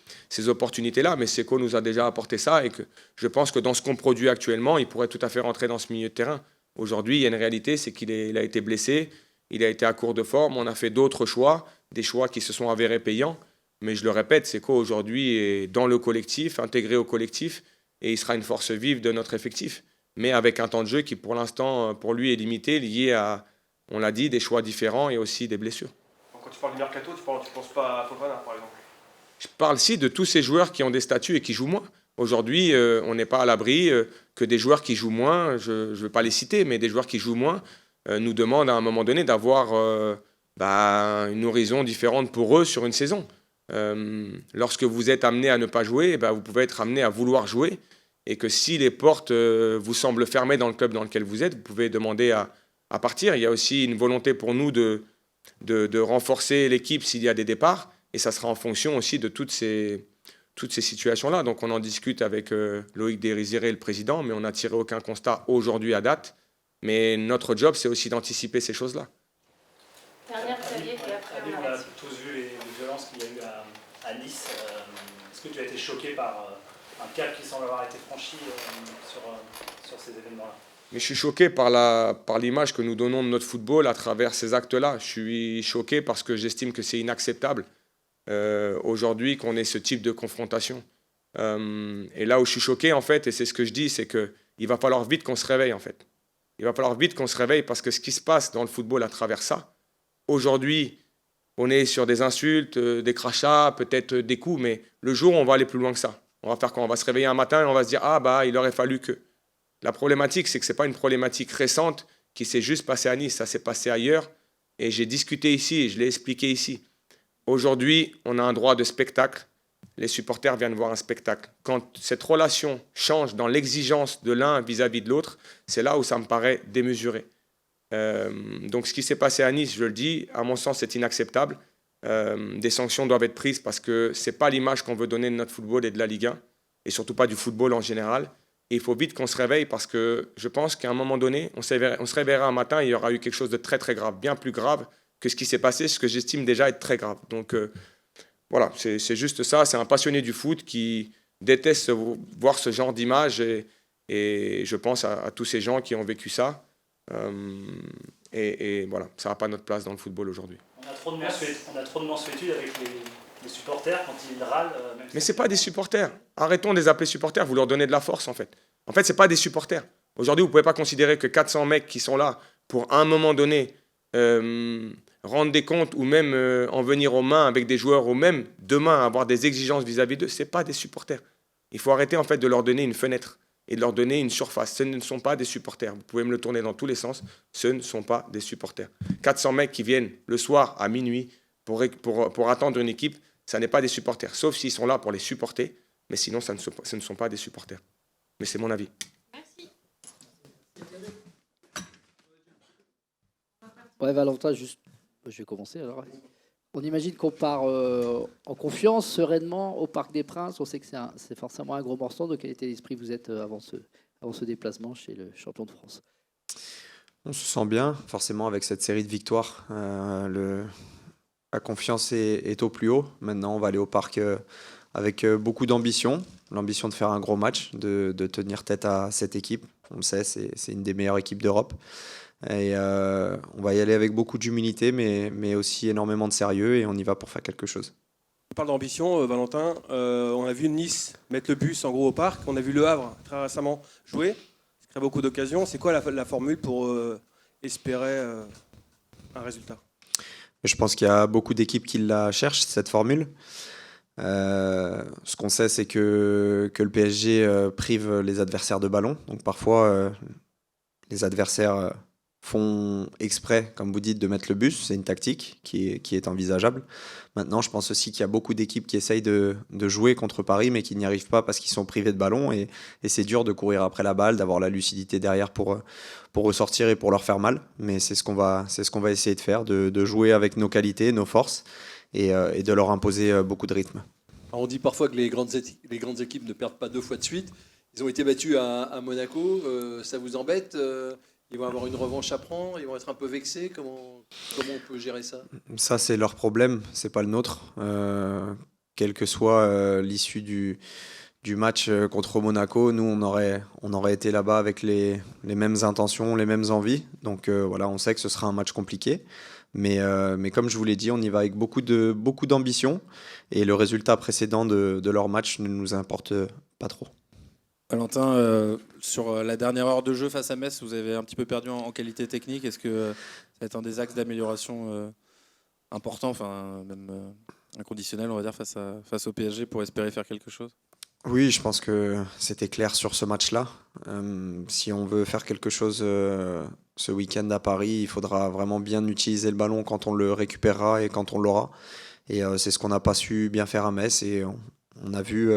opportunités-là, mais Seko nous a déjà apporté ça, et que je pense que dans ce qu'on produit actuellement, il pourrait tout à fait rentrer dans ce milieu de terrain. Aujourd'hui, il y a une réalité, c'est qu'il a été blessé, il a été à court de forme, on a fait d'autres choix, des choix qui se sont avérés payants. Mais je le répète, Seko aujourd'hui est dans le collectif, intégré au collectif, et il sera une force vive de notre effectif. Mais avec un temps de jeu qui, pour l'instant, pour lui, est limité, lié à, on l'a dit, des choix différents et aussi des blessures. Quand tu parles du mercato, tu ne penses pas à Fofana, par exemple? Je parle aussi de tous ces joueurs qui ont des statuts et qui jouent moins. Aujourd'hui, on n'est pas à l'abri que des joueurs qui jouent moins, je ne veux pas les citer, mais des joueurs qui jouent moins nous demandent à un moment donné d'avoir une horizon différente pour eux sur une saison. Lorsque vous êtes amené à ne pas jouer, vous pouvez être amené à vouloir jouer, et que si les portes vous semblent fermées dans le club dans lequel vous êtes, vous pouvez demander à partir. Il y a aussi une volonté pour nous de renforcer l'équipe s'il y a des départs, et ça sera en fonction aussi de toutes ces situations-là. Donc on en discute avec Loïc Dérisiré, le président, mais on n'a tiré aucun constat aujourd'hui à date. Mais notre job, c'est aussi d'anticiper ces choses-là. Dernière, Xavier, et après On a tous vu les violences qu'il y a eu à Nice. Est-ce que tu as été choqué par un cap qui semble avoir été franchi sur ces événements-là? Mais je suis choqué par l'image que nous donnons de notre football à travers ces actes-là. Je suis choqué parce que j'estime que c'est inacceptable aujourd'hui qu'on ait ce type de confrontation. Et là où je suis choqué, en fait, et c'est ce que je dis, c'est qu'il va falloir vite qu'on se réveille, en fait. Il va falloir vite qu'on se réveille parce que ce qui se passe dans le football à travers ça, aujourd'hui, on est sur des insultes, des crachats, peut-être des coups, mais le jour où on va aller plus loin que ça, on va faire quoi? On va se réveiller un matin et on va se dire « Ah, bah, il aurait fallu que… » La problématique, c'est que ce n'est pas une problématique récente qui s'est juste passée à Nice, ça s'est passé ailleurs. Et j'ai discuté ici et je l'ai expliqué ici. Aujourd'hui, on a un droit de spectacle. Les supporters viennent voir un spectacle. Quand cette relation change dans l'exigence de l'un vis-à-vis de l'autre, c'est là où ça me paraît démesuré. Donc ce qui s'est passé à Nice, je le dis, à mon sens, c'est inacceptable. Des sanctions doivent être prises parce que ce n'est pas l'image qu'on veut donner de notre football et de la Ligue 1, et surtout pas du football en général. Et il faut vite qu'on se réveille parce que je pense qu'à un moment donné, on se réveillera un matin et il y aura eu quelque chose de très très grave, bien plus grave que ce qui s'est passé, ce que j'estime déjà être très grave. Donc voilà, c'est juste ça. C'est un passionné du foot qui déteste voir ce genre d'image et je pense à tous ces gens qui ont vécu ça. Et voilà, ça n'a pas notre place dans le football aujourd'hui. On a trop de mansuétude avec les supporters quand ils râlent. Mais ce n'est pas des supporters. Arrêtons de les appeler supporters, vous leur donnez de la force en fait. En fait, ce n'est pas des supporters. Aujourd'hui, vous ne pouvez pas considérer que 400 mecs qui sont là pour à un moment donné rendre des comptes ou même en venir aux mains avec des joueurs ou même demain avoir des exigences vis-à-vis d'eux, ce n'est pas des supporters. Il faut arrêter en fait de leur donner une fenêtre et de leur donner une surface. Ce ne sont pas des supporters. Vous pouvez me le tourner dans tous les sens. Ce ne sont pas des supporters. 400 mecs qui viennent le soir à minuit pour attendre une équipe, ça n'est pas des supporters. Sauf s'ils sont là pour les supporter. Mais sinon, ce ne sont pas des supporters. Mais c'est mon avis. Merci. Ouais, Valentin, juste, je vais commencer alors. On imagine qu'on part en confiance, sereinement, au Parc des Princes. On sait que c'est forcément un gros morceau. De quel état d'esprit vous êtes avant ce déplacement chez le champion de France? On se sent bien, forcément, avec cette série de victoires. La confiance est au plus haut. Maintenant, on va aller au Parc avec beaucoup d'ambition. L'ambition de faire un gros match, de tenir tête à cette équipe. On le sait, c'est une des meilleures équipes d'Europe. Et on va y aller avec beaucoup d'humilité, mais aussi énormément de sérieux, et on y va pour faire quelque chose. On parle d'ambition, Valentin. On a vu Nice mettre le bus en gros au Parc. On a vu Le Havre très récemment jouer. Ça crée beaucoup d'occasions. C'est quoi la formule pour espérer un résultat? Je pense qu'il y a beaucoup d'équipes qui la cherchent, cette formule. Ce qu'on sait, c'est que le PSG prive les adversaires de ballon. Donc parfois, les adversaires font exprès, comme vous dites, de mettre le bus. C'est une tactique qui est envisageable. Maintenant, je pense aussi qu'il y a beaucoup d'équipes qui essayent de jouer contre Paris, mais qui n'y arrivent pas parce qu'ils sont privés de ballon. Et c'est dur de courir après la balle, d'avoir la lucidité derrière pour ressortir et pour leur faire mal. Mais c'est ce qu'on va essayer de faire, de jouer avec nos qualités, nos forces, et de leur imposer beaucoup de rythme. Alors on dit parfois que les grandes équipes ne perdent pas 2 fois de suite. Ils ont été battus à Monaco. Ça vous embête? Ils vont avoir une revanche à prendre, ils vont être un peu vexés. Comment on peut gérer ça? Ça, c'est leur problème, c'est pas le nôtre. Quelle que soit l'issue du match contre Monaco, nous, on aurait été là-bas avec les mêmes intentions, les mêmes envies. Donc voilà, on sait que ce sera un match compliqué. Mais comme je vous l'ai dit, on y va avec beaucoup d'ambition. Et le résultat précédent de leur match ne nous importe pas trop. Valentin, sur la dernière heure de jeu face à Metz, vous avez un petit peu perdu en qualité technique. Est-ce que ça va être un des axes d'amélioration importants, enfin même inconditionnel, on va dire, face au PSG pour espérer faire quelque chose? Oui, je pense que c'était clair sur ce match-là. Si on veut faire quelque chose ce week-end à Paris, il faudra vraiment bien utiliser le ballon quand on le récupérera et quand on l'aura. Et c'est ce qu'on n'a pas su bien faire à Metz. Et on a vu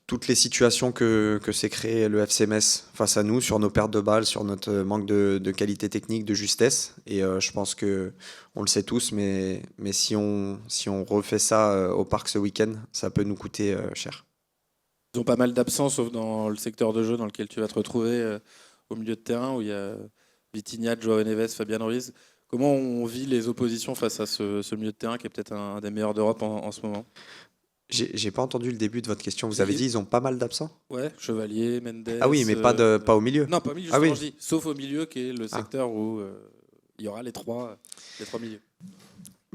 toutes les situations que s'est créé le FC Metz face à nous, sur nos pertes de balles, sur notre manque de qualité technique, de justesse. Et je pense qu'on le sait tous, mais si on refait ça au Parc ce week-end, ça peut nous coûter cher. Ils ont pas mal d'absents, sauf dans le secteur de jeu dans lequel tu vas te retrouver au milieu de terrain, où il y a Vitinha, Joao Neves, Fabian Ruiz. Comment on vit les oppositions face à ce milieu de terrain qui est peut-être un des meilleurs d'Europe en ce moment? J'ai pas entendu le début de votre question. Vous avez dit ils ont pas mal d'absents? Ouais, Chevalier, Mendes. Ah oui, mais pas au milieu. Non, pas au milieu, ah oui. je dis, sauf au milieu, qui est le secteur où il y aura les trois milieux.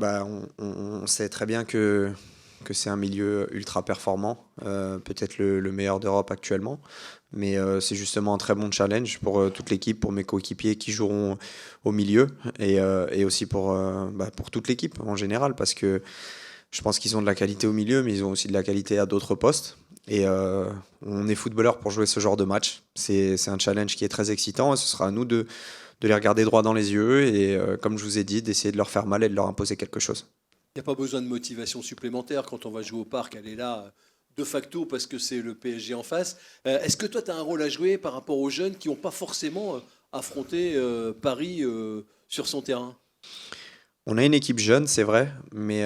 On sait très bien que c'est un milieu ultra performant, peut-être le meilleur d'Europe actuellement. Mais c'est justement un très bon challenge pour toute l'équipe, pour mes coéquipiers qui joueront au milieu et aussi pour toute l'équipe en général, parce que je pense qu'ils ont de la qualité au milieu, mais ils ont aussi de la qualité à d'autres postes. Et on est footballeur pour jouer ce genre de match. C'est un challenge qui est très excitant et ce sera à nous de les regarder droit dans les yeux et, comme je vous ai dit, d'essayer de leur faire mal et de leur imposer quelque chose. Il n'y a pas besoin de motivation supplémentaire quand on va jouer au parc. Elle est là de facto parce que c'est le PSG en face. Est-ce que toi, tu as un rôle à jouer par rapport aux jeunes qui n'ont pas forcément affronté Paris sur son terrain? On a une équipe jeune, c'est vrai, mais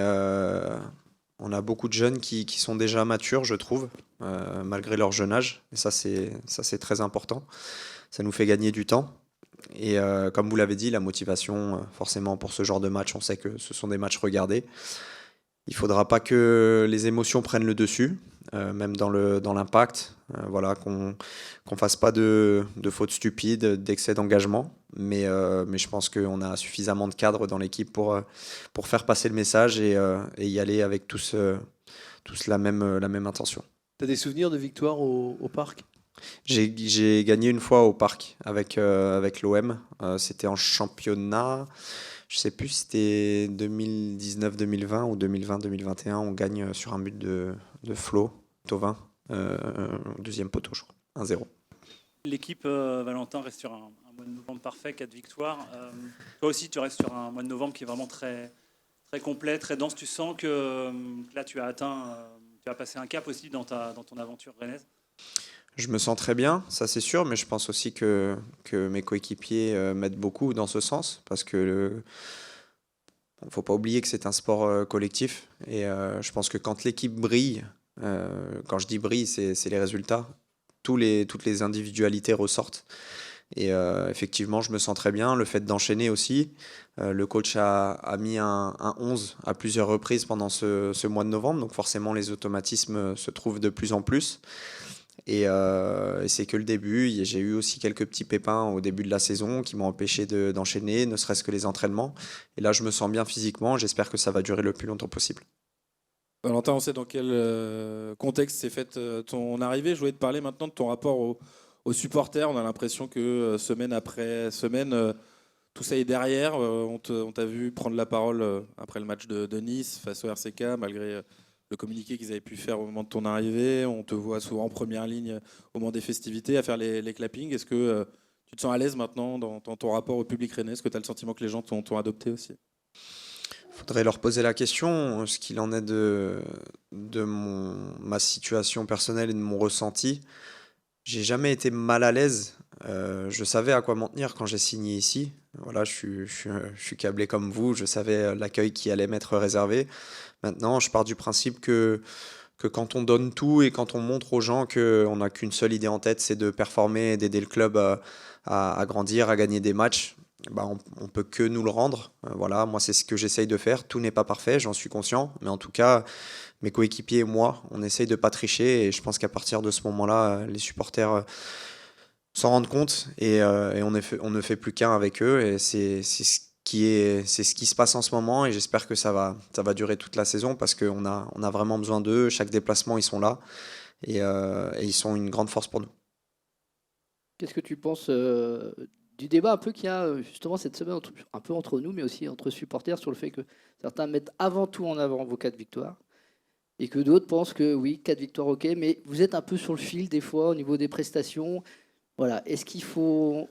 on a beaucoup de jeunes qui sont déjà matures, je trouve, malgré leur jeune âge. Et ça, c'est très important. Ça nous fait gagner du temps. Et comme vous l'avez dit, la motivation, forcément, pour ce genre de match, on sait que ce sont des matchs regardés. Il ne faudra pas que les émotions prennent le dessus, même dans l'impact. Voilà, qu'on ne fasse pas de fautes stupides, d'excès d'engagement. Mais je pense qu'on a suffisamment de cadres dans l'équipe pour faire passer le message et y aller avec tous la même intention. Tu as des souvenirs de victoire au parc? J'ai gagné une fois au parc avec l'OM. C'était en championnat. Je ne sais plus si c'était 2019-2020 ou 2020-2021. On gagne sur un but de Flo Thauvin, deuxième poteau, je crois, 1-0. L'équipe, Valentin, reste sur un mois de novembre parfait, 4 victoires. Toi aussi, tu restes sur un mois de novembre qui est vraiment très, très complet, très dense. Tu sens que là, tu as passé un cap aussi dans ton aventure rennaise? Je me sens très bien, ça c'est sûr, mais je pense aussi que mes coéquipiers m'aident beaucoup dans ce sens, parce que il ne faut pas oublier que c'est un sport collectif, et je pense que quand l'équipe brille, quand je dis brille, c'est les résultats, toutes les individualités ressortent. Et effectivement, je me sens très bien, le fait d'enchaîner aussi. Le coach a mis un 11 à plusieurs reprises pendant ce mois de novembre, donc forcément les automatismes se trouvent de plus en plus. Et c'est que le début. J'ai eu aussi quelques petits pépins au début de la saison qui m'ont empêché d'enchaîner, ne serait-ce que les entraînements. Et là, je me sens bien physiquement. J'espère que ça va durer le plus longtemps possible. Valentin, on sait dans quel contexte s'est faite ton arrivée. Je voulais te parler maintenant de ton rapport aux supporters. On a l'impression que semaine après semaine, tout ça est derrière. On t'a vu prendre la parole après le match de Nice face au RCK, malgré le communiqué qu'ils avaient pu faire au moment de ton arrivée. On te voit souvent en première ligne au moment des festivités à faire les clappings. Est-ce que tu te sens à l'aise maintenant dans ton rapport au public rennais? Est-ce que tu as le sentiment que les gens t'ont adopté aussi? Il faudrait leur poser la question, ce qu'il en est de ma situation personnelle et de mon ressenti. J'ai jamais été mal à l'aise. Je savais à quoi m'en tenir quand j'ai signé ici. Voilà, je suis câblé comme vous. Je savais l'accueil qui allait m'être réservé. Maintenant, je pars du principe que quand on donne tout et quand on montre aux gens qu'on n'a qu'une seule idée en tête, c'est de performer et d'aider le club à grandir, à gagner des matchs, on peut que nous le rendre. Voilà, moi, c'est ce que j'essaye de faire. Tout n'est pas parfait, j'en suis conscient. Mais en tout cas, mes coéquipiers et moi, on essaye de ne pas tricher. Et je pense qu'à partir de ce moment-là, les supporters s'en rendent compte et on ne fait plus qu'un avec eux. Et c'est ce qui se passe en ce moment. Et j'espère que ça va durer toute la saison parce qu'on a vraiment besoin d'eux. Chaque déplacement, ils sont là. Et ils sont une grande force pour nous. Qu'est-ce que tu penses du débat un peu qu'il y a justement cette semaine un peu entre nous, mais aussi entre supporters, sur le fait que certains mettent avant tout en avant vos 4 victoires et que d'autres pensent que oui, 4 victoires, ok, mais vous êtes un peu sur le fil des fois au niveau des prestations. Voilà, est-ce qu'il faut...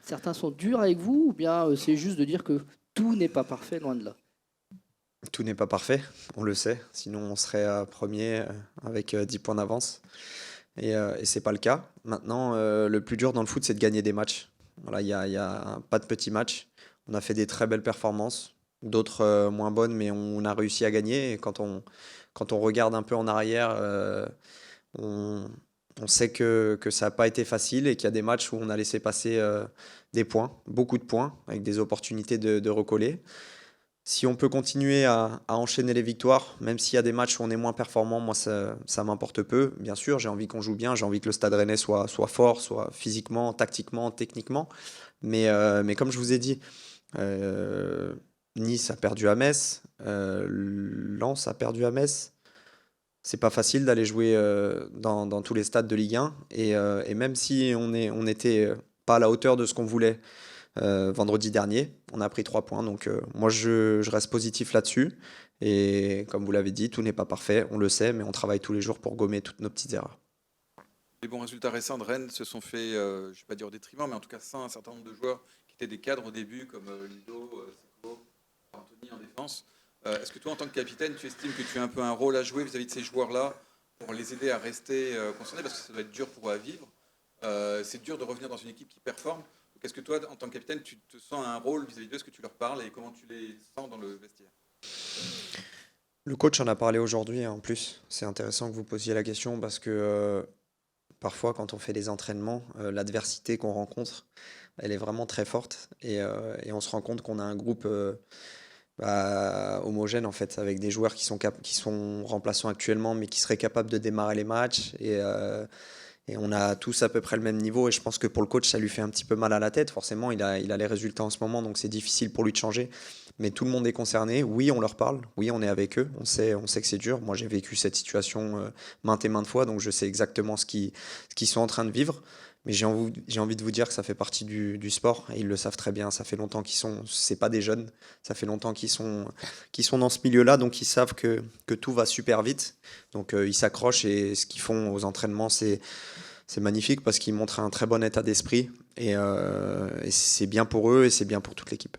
certains sont durs avec vous ou bien c'est juste de dire que tout n'est pas parfait, loin de là? Tout n'est pas parfait, on le sait, sinon on serait premier avec 10 points d'avance. Et c'est pas le cas. Maintenant, le plus dur dans le foot, c'est de gagner des matchs. Voilà, il y a pas de petits matchs. On a fait des très belles performances, d'autres moins bonnes, mais on a réussi à gagner. Et quand on regarde un peu en arrière, on sait que ça n'a pas été facile et qu'il y a des matchs où on a laissé passer des points, beaucoup de points, avec des opportunités de recoller. Si on peut continuer à enchaîner les victoires, même s'il y a des matchs où on est moins performant, moi ça m'importe peu. Bien sûr, j'ai envie qu'on joue bien, j'ai envie que le Stade Rennais soit fort, soit physiquement, tactiquement, techniquement. Mais comme je vous ai dit, Nice a perdu à Metz, Lens a perdu à Metz. C'est pas facile d'aller jouer dans tous les stades de Ligue 1. Et même si on n'était pas à la hauteur de ce qu'on voulait vendredi dernier, on a pris 3 points. Donc moi, je reste positif là-dessus. Et comme vous l'avez dit, tout n'est pas parfait, on le sait, mais on travaille tous les jours pour gommer toutes nos petites erreurs. Les bons résultats récents de Rennes se sont faits, je ne vais pas dire au détriment, mais en tout cas sans un certain nombre de joueurs qui étaient des cadres au début, comme Lido, Seco, Anthony en défense. Est-ce que toi, en tant que capitaine, tu estimes que tu as un peu un rôle à jouer vis-à-vis de ces joueurs-là pour les aider à rester concernés, parce que ça doit être dur pour eux à vivre. C'est dur de revenir dans une équipe qui performe. Donc, est-ce que toi, en tant que capitaine, tu te sens un rôle vis-à-vis d'eux? Est-ce que tu leur parles et comment tu les sens dans le vestiaire? Le coach en a parlé aujourd'hui en plus. C'est intéressant que vous posiez la question parce que parfois, quand on fait des entraînements, l'adversité qu'on rencontre, elle est vraiment très forte. Et on se rend compte qu'on a un groupe homogène, en fait, avec des joueurs qui sont remplaçants actuellement, mais qui seraient capables de démarrer les matchs. Et on a tous à peu près le même niveau. Et je pense que pour le coach, ça lui fait un petit peu mal à la tête. Forcément, il a les résultats en ce moment, donc c'est difficile pour lui de changer. Mais tout le monde est concerné. Oui, on leur parle. Oui, on est avec eux. On sait que c'est dur. Moi, j'ai vécu cette situation maintes et maintes fois, donc je sais exactement ce qu'ils sont en train de vivre. Mais j'ai envie de vous dire que ça fait partie du sport. Et ils le savent très bien. Ça fait longtemps c'est pas des jeunes. Ça fait longtemps qu'ils sont dans ce milieu-là, donc ils savent que tout va super vite. Donc ils s'accrochent et ce qu'ils font aux entraînements, c'est magnifique parce qu'ils montrent un très bon état d'esprit. Et c'est bien pour eux et c'est bien pour toute l'équipe.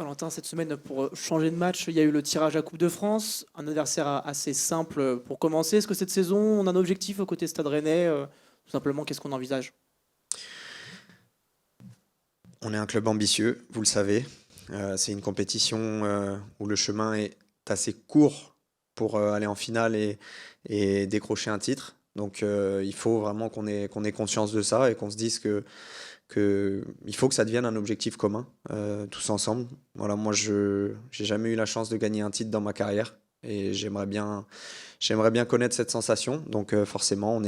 Valentin, cette semaine, pour changer de match, il y a eu le tirage à Coupe de France, un adversaire assez simple pour commencer. Est-ce que cette saison, on a un objectif au côté Stade Rennais? Tout simplement, qu'est-ce qu'on envisage? On est un club ambitieux, vous le savez. C'est une compétition où le chemin est assez court pour aller en finale et décrocher un titre. Donc il faut vraiment qu'on ait conscience de ça et qu'on se dise il faut que ça devienne un objectif commun, tous ensemble. Voilà, moi, j'ai jamais eu la chance de gagner un titre dans ma carrière et j'aimerais bien connaître cette sensation. Donc forcément,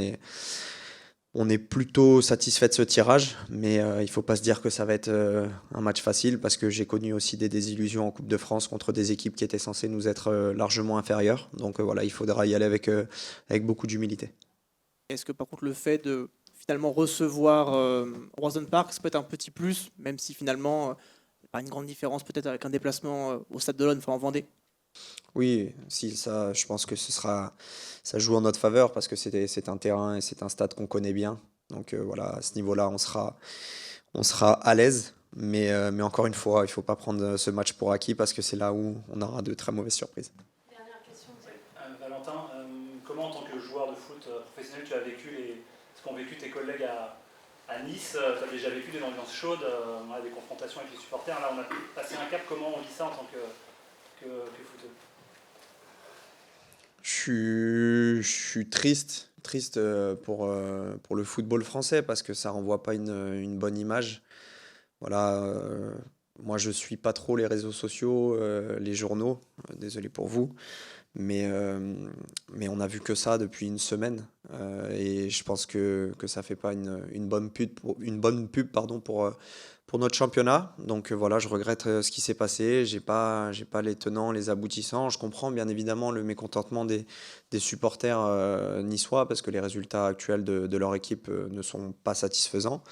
on est plutôt satisfait de ce tirage, mais il faut pas se dire que ça va être un match facile parce que j'ai connu aussi des désillusions en Coupe de France contre des équipes qui étaient censées nous être largement inférieures. Donc voilà, il faudra y aller avec beaucoup d'humilité. Est-ce que par contre le fait de finalement recevoir Roison Park, ça peut être un petit plus, même si finalement, pas une grande différence peut-être avec un déplacement au Stade de l'Aune, enfin en Vendée? Oui, si, ça, je pense que ça joue en notre faveur parce que c'est un terrain et c'est un stade qu'on connaît bien. Donc voilà, à ce niveau-là, on sera à l'aise. Mais encore une fois, il ne faut pas prendre ce match pour acquis parce que c'est là où on aura de très mauvaises surprises. Dernière question. Valentin, comment en tant que joueur de foot professionnel tu as vécu ce qu'ont vécu tes collègues à Nice? Tu as déjà vécu des ambiances chaudes, des confrontations avec les supporters. Là, on a passé un cap. Comment on vit ça en tant que footeux? Je suis triste pour le football français parce que ça renvoie pas une bonne image. Voilà, moi je suis pas trop les réseaux sociaux, les journaux, désolé pour vous, mais on a vu que ça depuis une semaine et je pense que ça fait pas une bonne pub pour notre championnat. Donc voilà, je regrette ce qui s'est passé. J'ai pas les tenants, les aboutissants. Je comprends bien évidemment le mécontentement des supporters niçois parce que les résultats actuels de leur équipe ne sont pas satisfaisants.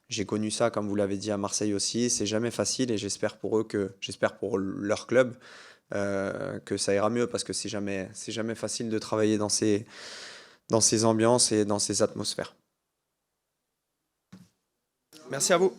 J'ai connu ça, comme vous l'avez dit, à Marseille aussi. C'est jamais facile et j'espère pour leur club que ça ira mieux parce que c'est jamais facile de travailler dans ces ambiances et dans ces atmosphères. Merci à vous.